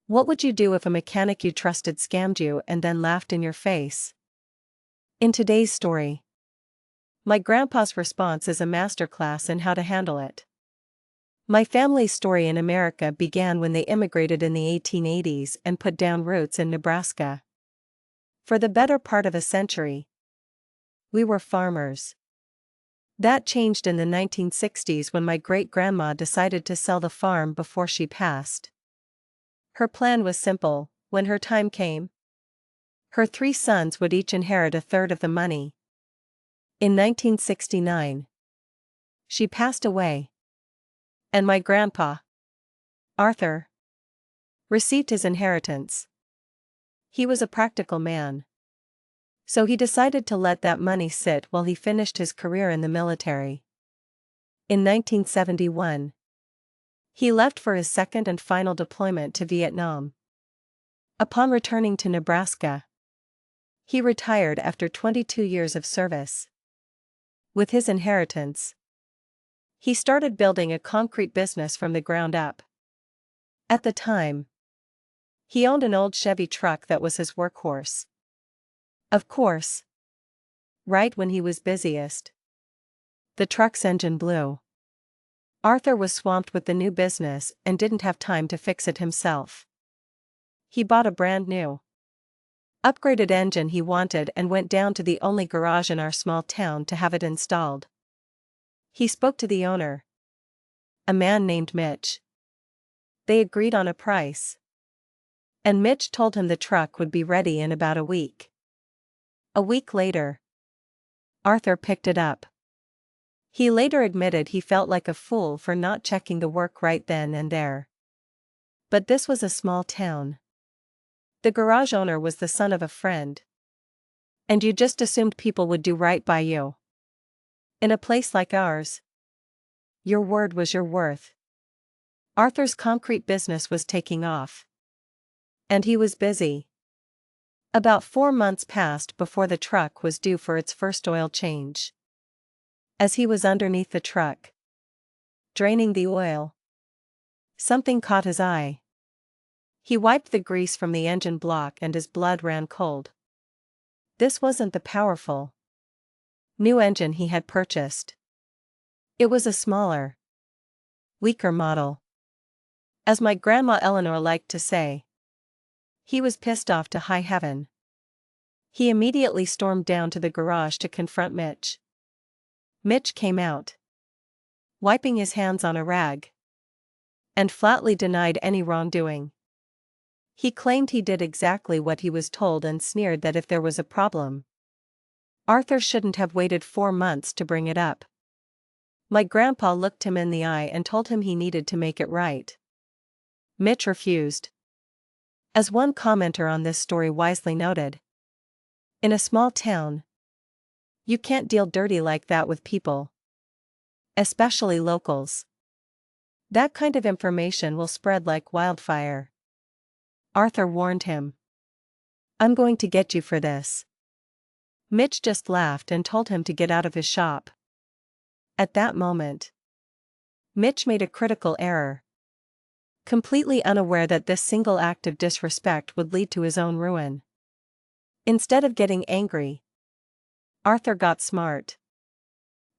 What would you do if a mechanic you trusted scammed you and then laughed in your face? In today's story, my grandpa's response is a masterclass in how to handle it. My family's story in America began when they immigrated in the 1880s and put down roots in Nebraska. For the better part of a century, we were farmers. That changed in the 1960s when my great-grandma decided to sell the farm before she passed. Her plan was simple: when her time came, her three sons would each inherit a third of the money. In 1969, she passed away, and my grandpa, Arthur, received his inheritance. He was a practical man, so he decided to let that money sit while he finished his career in the military. In 1971, he left for his second and final deployment to Vietnam. Upon returning to Nebraska, he retired after 22 years of service. With his inheritance, he started building a concrete business from the ground up. At the time, he owned an old Chevy truck that was his workhorse. Of course, right when he was busiest, the truck's engine blew. Arthur was swamped with the new business and didn't have time to fix it himself. He bought a brand new, upgraded engine he wanted and went down to the only garage in our small town to have it installed. He spoke to the owner, a man named Mitch. They agreed on a price, and Mitch told him the truck would be ready in about a week. A week later, Arthur picked it up. He later admitted he felt like a fool for not checking the work right then and there. But this was a small town. The garage owner was the son of a friend, and you just assumed people would do right by you. In a place like ours, your word was your worth. Arthur's concrete business was taking off, and he was busy. About 4 months passed before the truck was due for its first oil change. As he was underneath the truck, draining the oil, something caught his eye. He wiped the grease from the engine block and his blood ran cold. This wasn't the powerful, new engine he had purchased. It was a smaller, weaker model. As my grandma Eleanor liked to say, he was pissed off to high heaven. He immediately stormed down to the garage to confront Mitch. Mitch came out, wiping his hands on a rag, and flatly denied any wrongdoing. He claimed he did exactly what he was told and sneered that if there was a problem, Arthur shouldn't have waited 4 months to bring it up. My grandpa looked him in the eye and told him he needed to make it right. Mitch refused. As one commenter on this story wisely noted, in a small town, you can't deal dirty like that with people, especially locals. That kind of information will spread like wildfire. Arthur warned him, "I'm going to get you for this." Mitch just laughed and told him to get out of his shop. At that moment, Mitch made a critical error, completely unaware that this single act of disrespect would lead to his own ruin. Instead of getting angry, Arthur got smart.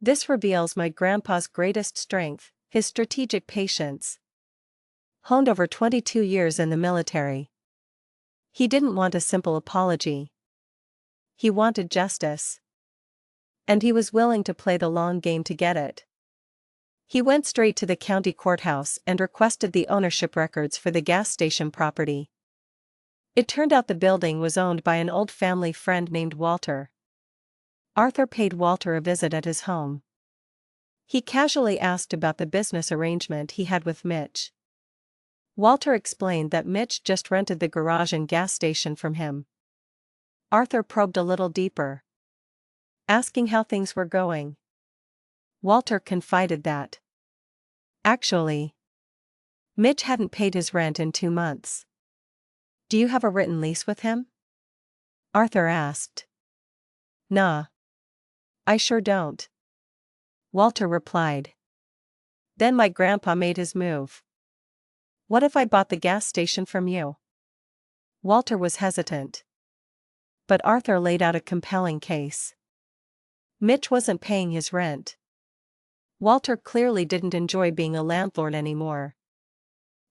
This reveals my grandpa's greatest strength, his strategic patience, honed over 22 years in the military. He didn't want a simple apology. He wanted justice. And he was willing to play the long game to get it. He went straight to the county courthouse and requested the ownership records for the gas station property. It turned out the building was owned by an old family friend named Walter. Arthur paid Walter a visit at his home. He casually asked about the business arrangement he had with Mitch. Walter explained that Mitch just rented the garage and gas station from him. Arthur probed a little deeper, asking how things were going. Walter confided that, actually, Mitch hadn't paid his rent in 2 months. "Do you have a written lease with him?" Arthur asked. "Nah. I sure don't," Walter replied. Then my grandpa made his move. What if I bought the gas station from you? Walter was hesitant. But Arthur laid out a compelling case. Mitch wasn't paying his rent. Walter clearly didn't enjoy being a landlord anymore.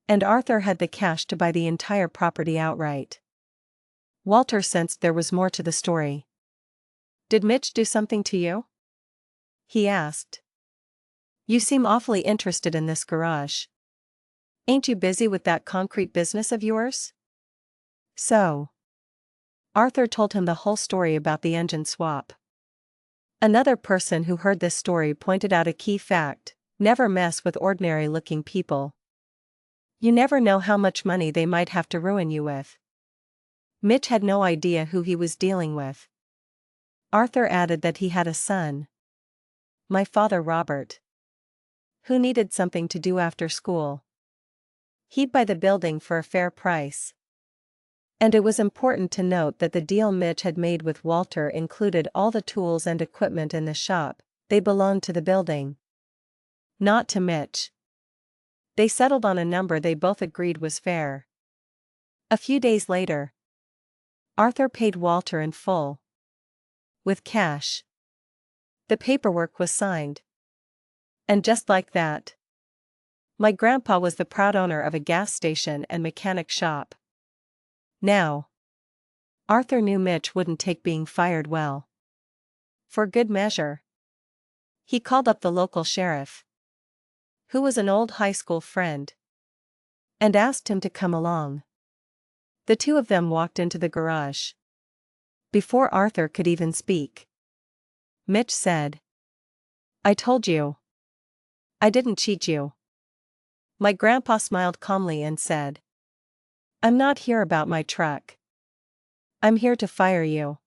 And Arthur had the cash to buy the entire property outright. Walter sensed there was more to the story. Did Mitch do something to you? He asked. You seem awfully interested in this garage. Ain't you busy with that concrete business of yours? So. Arthur told him the whole story about the engine swap. Another person who heard this story pointed out a key fact: never mess with ordinary-looking people. You never know how much money they might have to ruin you with. Mitch had no idea who he was dealing with. Arthur added that he had a son. My father Robert. Who needed something to do after school. He'd buy the building for a fair price. And it was important to note that the deal Mitch had made with Walter included all the tools and equipment in the shop. They belonged to the building. Not to Mitch. They settled on a number they both agreed was fair. A few days later, Arthur paid Walter in full. With cash. The paperwork was signed. And just like that, my grandpa was the proud owner of a gas station and mechanic shop. Now, Arthur knew Mitch wouldn't take being fired well. For good measure, he called up the local sheriff, who was an old high school friend, and asked him to come along. The two of them walked into the garage. Before Arthur could even speak, Mitch said, I told you. I didn't cheat you. My grandpa smiled calmly and said, I'm not here about my truck. I'm here to fire you.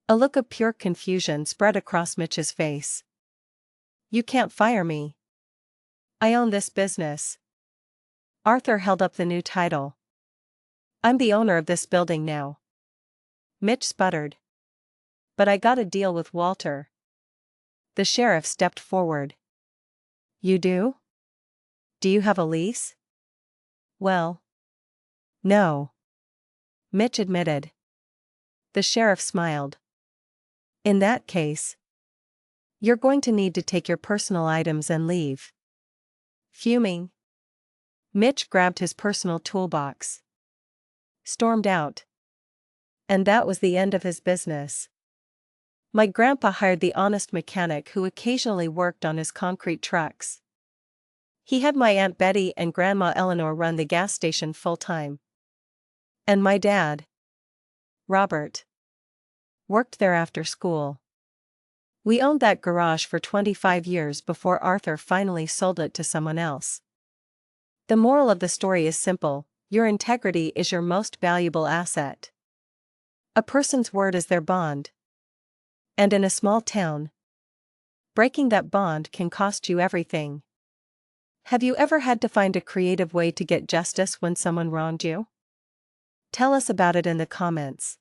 A look of pure confusion spread across Mitch's face. You can't fire me. I own this business. Arthur held up the new title. I'm the owner of this building now. Mitch sputtered. But I got a deal with Walter. The sheriff stepped forward. You do? Do you have a lease? Well, no. Mitch admitted. The sheriff smiled. In that case, you're going to need to take your personal items and leave. Fuming, Mitch grabbed his personal toolbox, stormed out. And that was the end of his business. My grandpa hired the honest mechanic who occasionally worked on his concrete trucks. He had my Aunt Betty and Grandma Eleanor run the gas station full-time. And my dad, Robert, worked there after school. We owned that garage for 25 years before Arthur finally sold it to someone else. The moral of the story is simple: your integrity is your most valuable asset. A person's word is their bond. And in a small town, breaking that bond can cost you everything. Have you ever had to find a creative way to get justice when someone wronged you? Tell us about it in the comments.